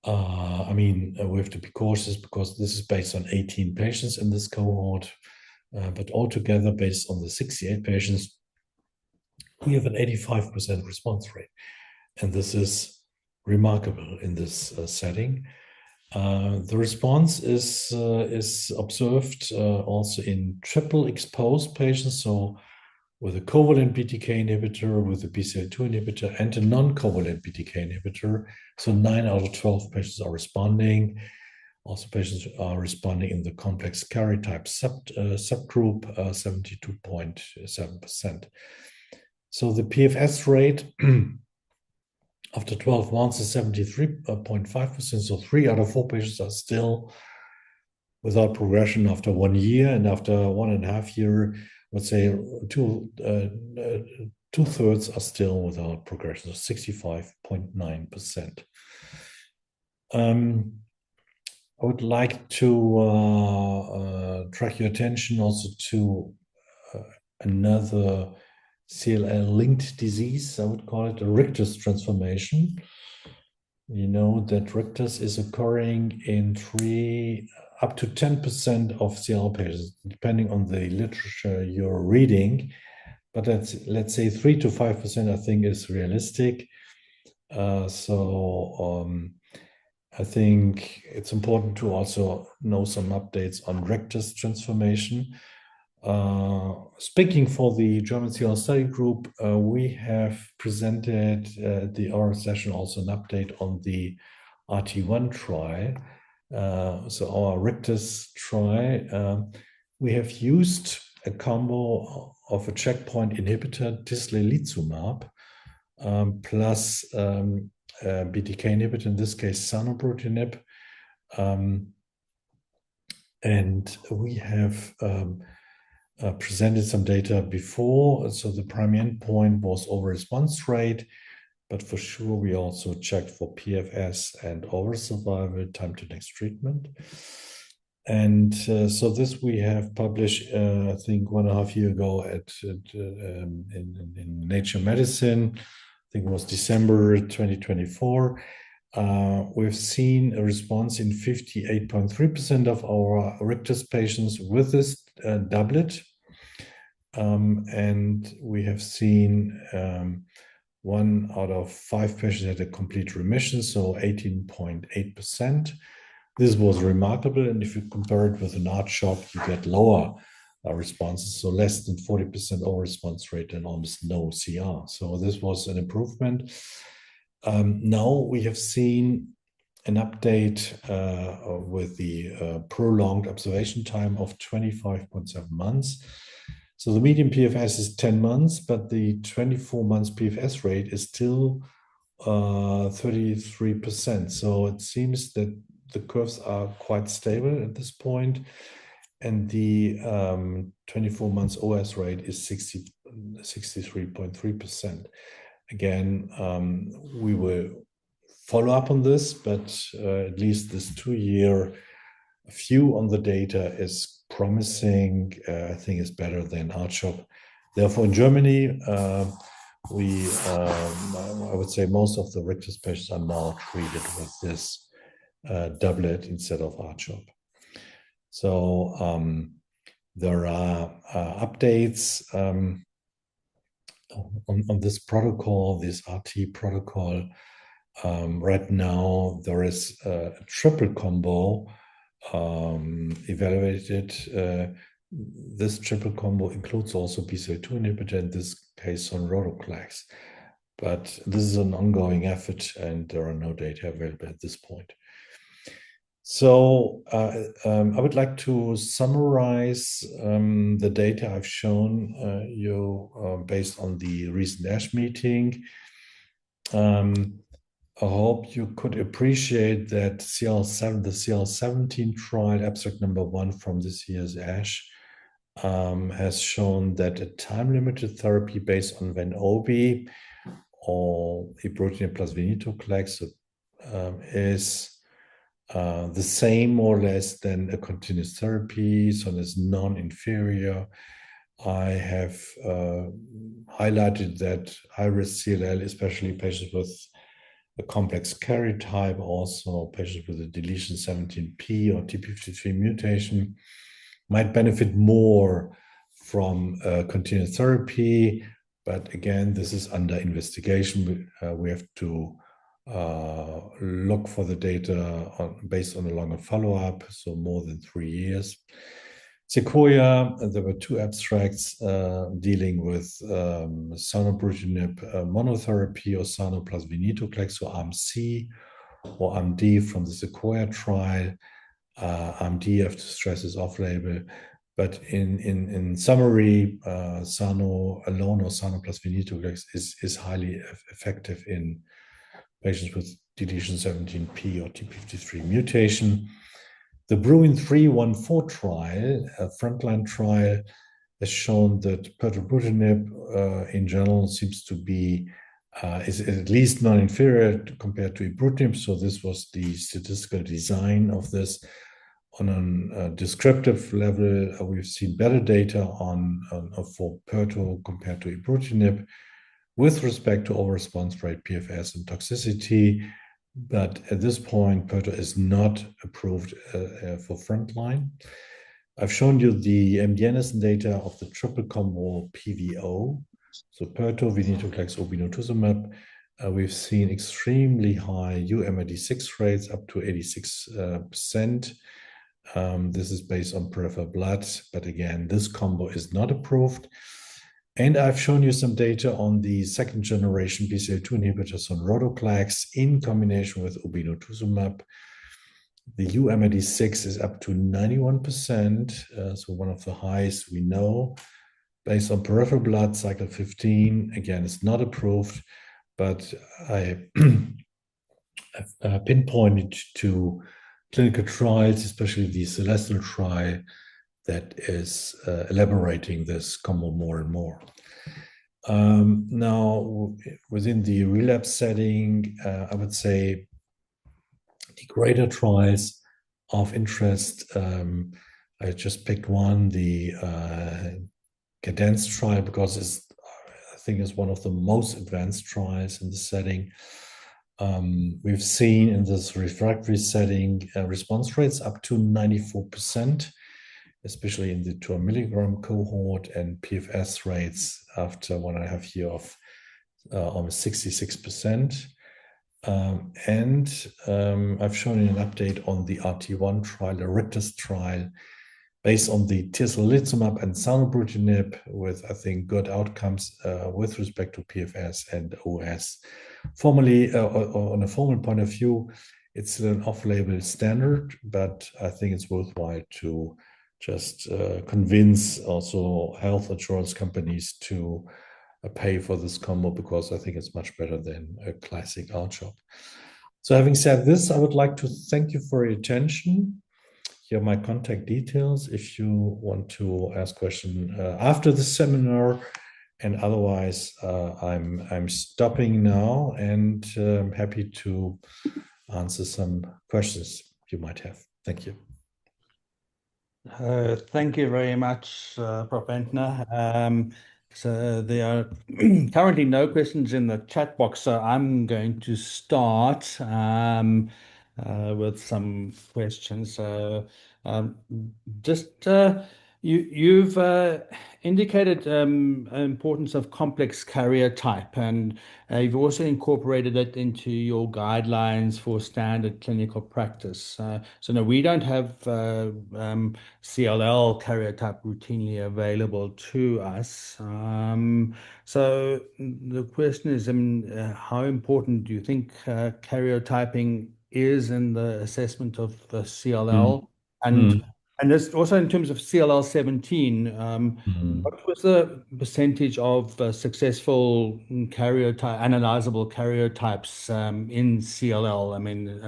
We have to be cautious because this is based on 18 patients in this cohort, but altogether based on the 68 patients, we have an 85% response rate. And this is remarkable in this setting. The response is observed also in triple exposed patients, so with a covalent BTK inhibitor, with a BCL2 inhibitor, and a non-covalent BTK inhibitor. So 9 out of 12 patients are responding. Also, patients are responding in the complex karyotype subgroup, 72.7%. So the PFS rate after 12 months is 73.5%. So 3 out of 4 patients are still without progression after 1 year, and after 1.5 years, let's say two-thirds are still without progression, so 65.9%. I would like to track your attention also to another CLL-linked disease. I would call it a Richter's transformation. You know that Richter's is occurring in up to 10% of CLL patients, depending on the literature you're reading. But let's say 3 to 5%, I think, is realistic. I think it's important to also know some updates on Richter's transformation. Speaking for the German CLL study group, we have presented the oral session also an update on the RT1 trial. So our Richter's trial, we have used a combo of a checkpoint inhibitor, tislelizumab, plus BTK inhibitor, in this case zanubrutinib. And we have presented some data before. So the primary endpoint was overall response rate, but for sure we also checked for PFS and overall survival, time to next treatment. And so this we have published, I think 1.5 years ago in Nature Medicine. I think it was December 2024. We've seen a response in 58.3% of our Richter's patients with this doublet. And we have seen 1 out of 5 patients had a complete remission, so 18.8%. This was remarkable, and if you compare it with an R-CHOP, you get lower responses, so less than 40% overall response rate and almost no CR. So this was an improvement. Now we have seen an update with the prolonged observation time of 25.7 months. So the median PFS is 10 months, but the 24 months PFS rate is still 33%. So it seems that the curves are quite stable at this point. And the 24 months OS rate is 63.3%. Again, we will follow up on this, but at least this 2-year view on the data is promising. I think it's better than R-CHOP. Therefore, in Germany, I would say most of the Richter's patients are now treated with this doublet instead of R-CHOP. So there are updates on this protocol, this RT protocol. Right now, there is a triple combo evaluated. This triple combo includes also BCL2 inhibitor, in this case sonrotoclax. But this is an ongoing effort, and there are no data available at this point. So I would like to summarize the data I've shown you based on the recent ASH meeting. I hope you could appreciate that the CLL17 trial, abstract number 1 from this year's ASH, has shown that a time-limited therapy based on Ven-Obi or ibrutinib plus venetoclax is the same, more or less, than a continuous therapy, so it's non-inferior. I have highlighted that high-risk CLL, especially patients with a complex karyotype, also patients with a deletion 17p or TP53 mutation, might benefit more from continuous therapy. But again, this is under investigation. We have to look for the data based on a longer follow-up, so more than 3 years. Sequoia, there were 2 abstracts dealing with zanubrutinib monotherapy or sano plus venetoclax, so arm C or arm D from the Sequoia trial. Arm D, I have to stress, is off-label. But in summary, sano alone or sano plus venetoclax is highly effective in patients with deletion 17p or TP53 mutation. The Bruin 314 trial, a frontline trial, has shown that pirtobrutinib in general seems to be is at least non-inferior compared to ibrutinib. So this was the statistical design of this. On a descriptive level, we've seen better data for pirto compared to ibrutinib with respect to overall response rate, PFS, and toxicity. But at this point, pirto is not approved for frontline. I've shown you the MD Anderson data of the triple combo PVO. So pirto, venetoclax, obinutuzumab. We've seen extremely high UMID6 rates, up to 86%. This is based on peripheral blood, but again, this combo is not approved. And I've shown you some data on the second generation BCL2 inhibitor, sonrotoclax, in combination with obinutuzumab. The UMID6 is up to 91%, so one of the highest we know. Based on peripheral blood, cycle 15, again, it's not approved, but I pinpointed to clinical trials, especially the Celestial trial, that is elaborating this combo more and more. Now, within the relapse setting, I would say the greater trials of interest, I just picked one, the Cadence trial, because I think it's one of the most advanced trials in the setting. We've seen in this refractory setting response rates up to 94%, especially in the 2 milligram cohort, and PFS rates after 1.5 years of almost 66%. I've shown you an update on the RT1 trial, the Richter's trial, based on the tislelizumab and zanubrutinib, with, I think, good outcomes with respect to PFS and OS. Formally, on a formal point of view, it's an off-label standard, but I think it's worthwhile to just convince also health insurance companies to pay for this combo, because I think it's much better than a classic R-CHOP. So having said this, I would like to thank you for your attention. Here are my contact details if you want to ask questions after the seminar. And otherwise, I'm stopping now, and I'm happy to answer some questions you might have. Thank you. Thank you very much, Prof. Wendtner. So there are currently no questions in the chat box, so I'm going to start with some questions. You've indicated importance of complex karyotype, and you've also incorporated that into your guidelines for standard clinical practice. So no, we don't have CLL karyotype routinely available to us. So the question is, how important do you think karyotyping is in the assessment of CLL? And this also in terms of CLL 17, what was the percentage of successful analyzable karyotypes in CLL? I mean,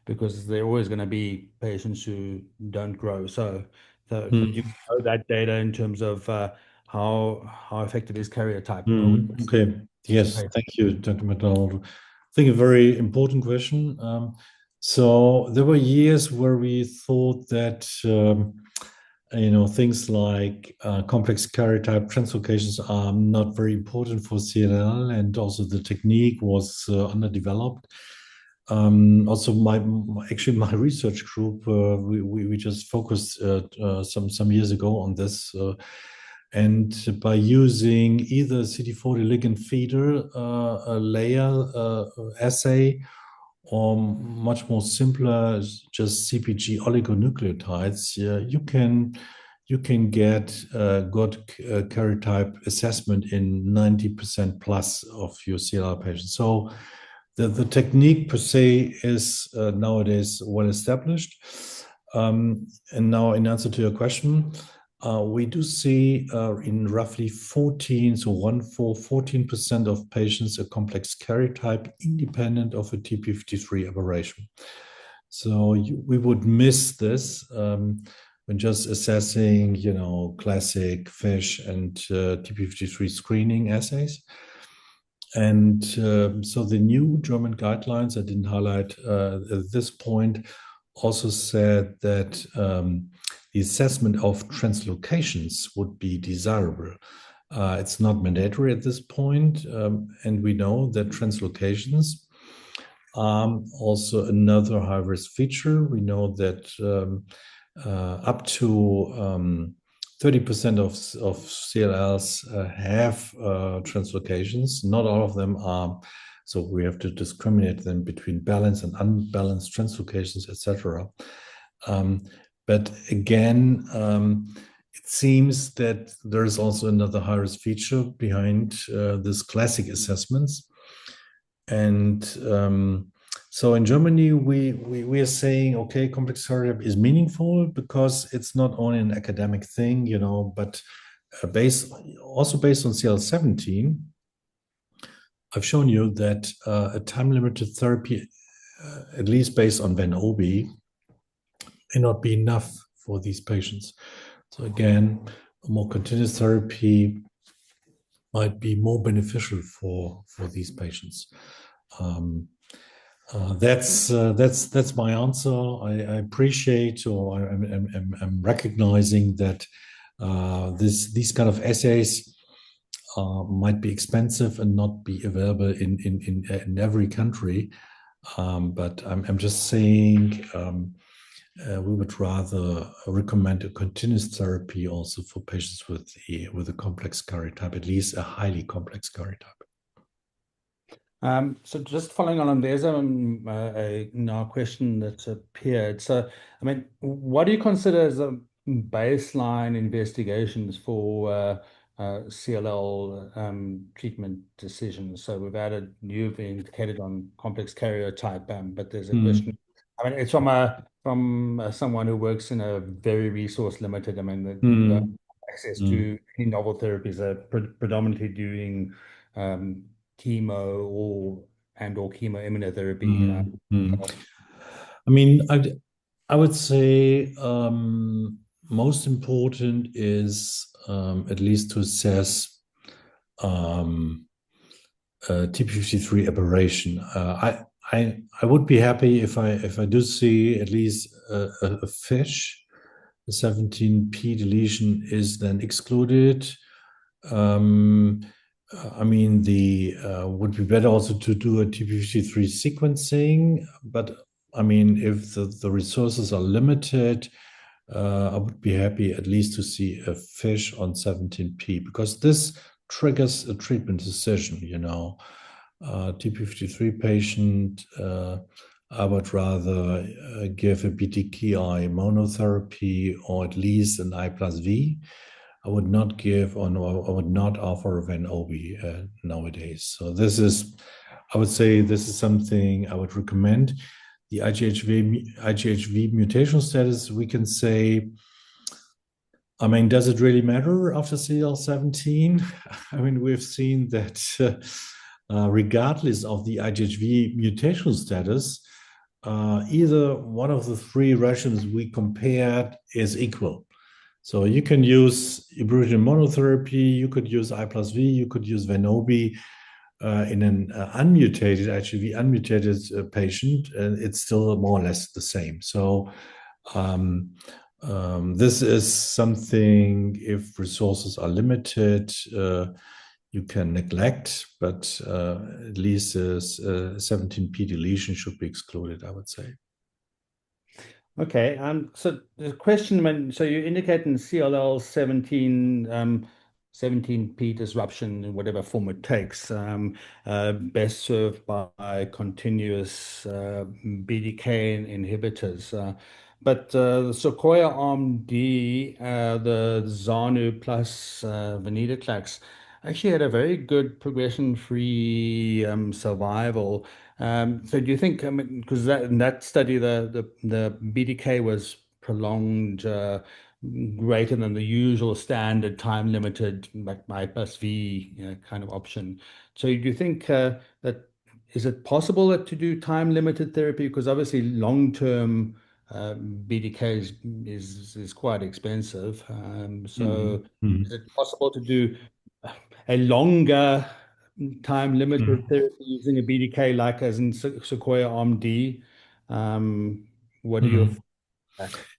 because there are always going to be patients who don't grow. So you know that data in terms of how effective is karyotype? Okay. Yes. Thank you, Dr. McDonald. I think a very important question. So there were years where we thought that things like complex karyotype translocations are not very important for CLL, and also the technique was underdeveloped. Also, my research group, we just focused some years ago on this, And by using either CD40 ligand feeder a layer assay, or much more simpler, just CpG oligonucleotides, you can get a good karyotype assessment in 90% plus of your CLL patients. So the technique per se is nowadays well established. And now, in answer to your question, we do see in roughly 14% of patients a complex karyotype independent of a TP53 aberration. So we would miss this when just assessing, classic FISH and TP53 screening assays. And so the new German guidelines, I didn't highlight at this point, also said that the assessment of translocations would be desirable. It's not mandatory at this point, and we know that translocations are also another high-risk feature. We know that up to 30% of CLLs have translocations. Not all of them are, so we have to discriminate them between balanced and unbalanced translocations, etc. But again, it seems that there is also another high-risk feature behind this classic assessments. And so in Germany, we are saying, okay, complex karyotype is meaningful because it's not only an academic thing, but also based on CL17, I've shown you that a time-limited therapy, at least based on Ven/Ob, may not be enough for these patients. So again, a more continuous therapy might be more beneficial for these patients. That's my answer. I appreciate, or I'm recognizing that these kind of assays might be expensive and not be available in every country. But I'm just saying we would rather recommend a continuous therapy also for patients with a complex karyotype, at least a highly complex karyotype. So just following on, there's a now question that's appeared. So, I mean, what do you consider as a baseline investigations for CLL treatment decisions? So you've indicated on complex karyotype, but there's a question. I mean, it's from someone who works in a very resource limited. I mean, the access to any novel therapies are predominantly doing chemo or chemoimmunotherapy. I mean, I would say most important is at least to assess TP53 aberration. I would be happy if I do see at least a FISH. The 17p deletion is then excluded. I mean, would be better also to do a TP53 sequencing, but I mean, if the resources are limited, I would be happy at least to see a FISH on 17p, because this triggers a treatment decision, TP53 patient, I would rather give a BTKI monotherapy or at least an I+V. I would not give, or no, I would not offer Ven/Ob nowadays. So I would say this is something I would recommend. The IGHV mutation status, we can say, I mean, does it really matter after CL17? I mean, we've seen that regardless of the IGHV mutation status, either one of the three regimens we compared is equal. So you can use ibrutinib monotherapy, you could use I+V, you could use Ven/Ob in an unmutated, IGHV unmutated patient, and it's still more or less the same. So this is something, if resources are limited, you can neglect, but at least 17p deletion should be excluded, I would say. Okay, so the question, so you indicate in CLL 17, 17p disruption in whatever form it takes, best served by continuous BDK inhibitors. But the Sequoia Arm D, the Zanu plus venetoclax, actually had a very good progression-free survival. So do you think, I mean, because in that study, the BDK was prolonged greater than the usual standard time limited like I plus V, kind of option. So do you think that is it possible to do time limited therapy? Because obviously long term BDK is quite expensive. So Mhm. is it possible to do a longer time limited Mhm. therapy using a BDK like as in Sequoia RMD? What are your Mhm.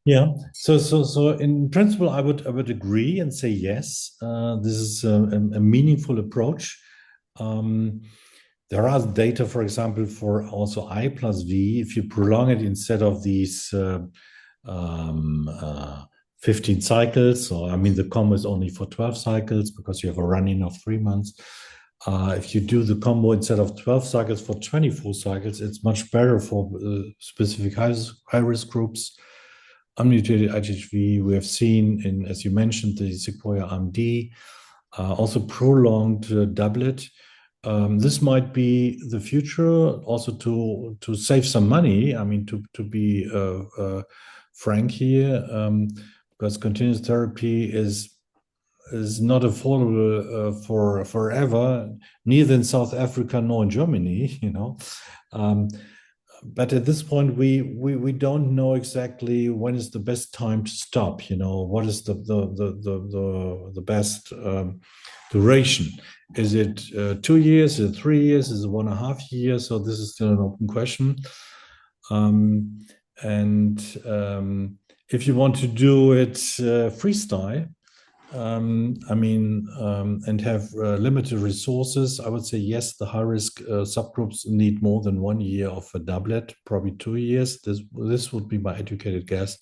Yeah. So in principle, I would agree and say yes. This is a meaningful approach. Um, there are data, for example, for also I plus V. If you prolong it instead of these um, uh, 15 cycles, or I mean, the combo is only for 12 cycles because you have a run-in of 3 months. If you do the combo instead of 12 cycles for 24 cycles, it's much better for specific high-risk groups. Unmutated IgHV, we have seen in, as you mentioned, the Sequoia MD, also prolonged doublet. This might be the future also to save some money. I mean, to be frank here, because continuous therapy is not affordable for forever, neither in South Africa nor in Germany. Um, but at this point, we don't know exactly when is the best time to stop. What is the best duration? Is it 2 years? Is it 3 years? Is it 1.5 years? So this is still an open question. And if you want to do it freestyle, and have limited resources, I would say yes, the high-risk subgroups need more than 1 year of a doublet, probably 2 years. This would be my educated guess,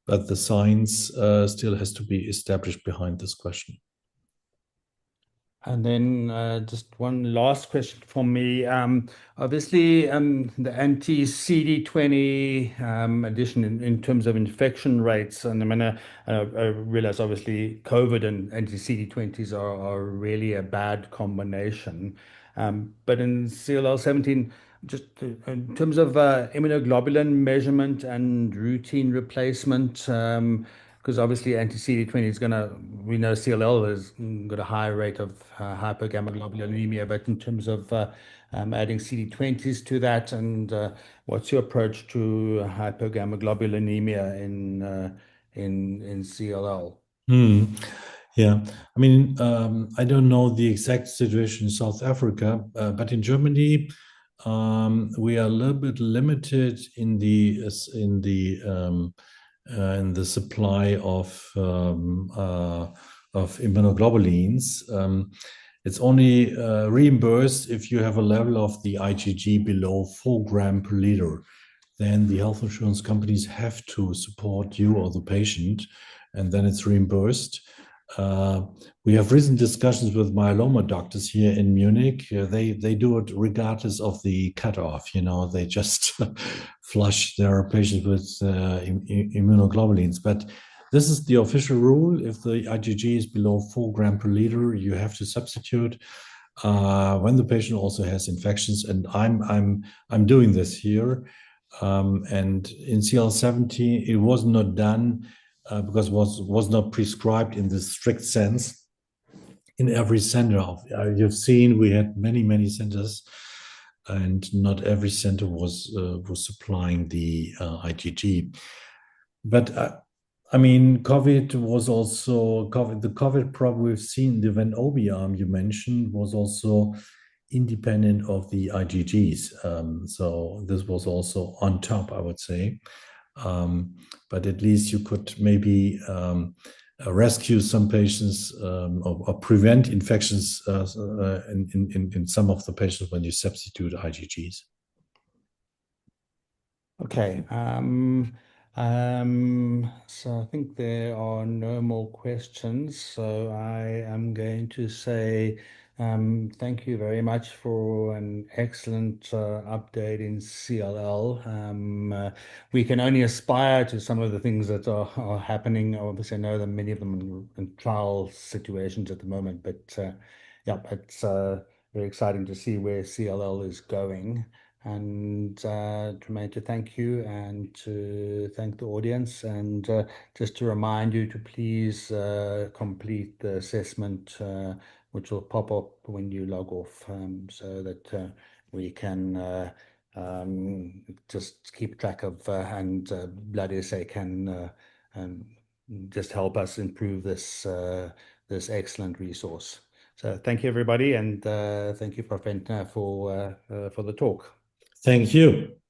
but the science still has to be established behind this question. And then just one last question from me. Obviously, the anti-CD20 addition in terms of infection rates, and I realize obviously COVID and anti-CD20s are really a bad combination. But in CLL17, just in terms of immunoglobulin measurement and routine replacement, because obviously anti-CD20 is going to, we know CLL has got a high rate of hypogammaglobulinemia, but in terms of adding CD20s to that, and what's your approach to hypogammaglobulinemia in CLL? Yeah, I mean, I don't know the exact situation in South Africa, but in Germany, we are a little bit limited in the supply of immunoglobulins. It's only reimbursed if you have a level of the IgG below 4 gram per liter. Then the health insurance companies have to support you or the patient, and then it's reimbursed. We have recent discussions with myeloma doctors here in Munich. They do it regardless of the cutoff. They just flush their patients with immunoglobulins. But this is the official rule. If the IgG is below 4 gram per liter, you have to substitute when the patient also has infections. And I'm doing this here. And in CL17, it was not done because was not prescribed in the strict sense in every center. You've seen we had many centers, and not every center was supplying the IgG. But I mean, COVID was also COVID. The COVID problem we've seen, the Van Obi arm you mentioned, was also independent of the IgGs. So this was also on top, I would say. But at least you could maybe rescue some patients or prevent infections in some of the patients when you substitute IgGs. Okay. So I think there are no more questions. So I am going to say thank you very much for an excellent update in CLL. We can only aspire to some of the things that are happening. Obviously, I know that many of them are in trial situations at the moment, but yeah, it's very exciting to see where CLL is going. And Tremaine, to thank you and to thank the audience, and just to remind you to please complete the assessment, which will pop up when you log off, so that we can just keep track of, and Blood SA can just help us improve this excellent resource. So thank you, everybody, and thank you, Prof. Wendtner, for the talk. Thank you.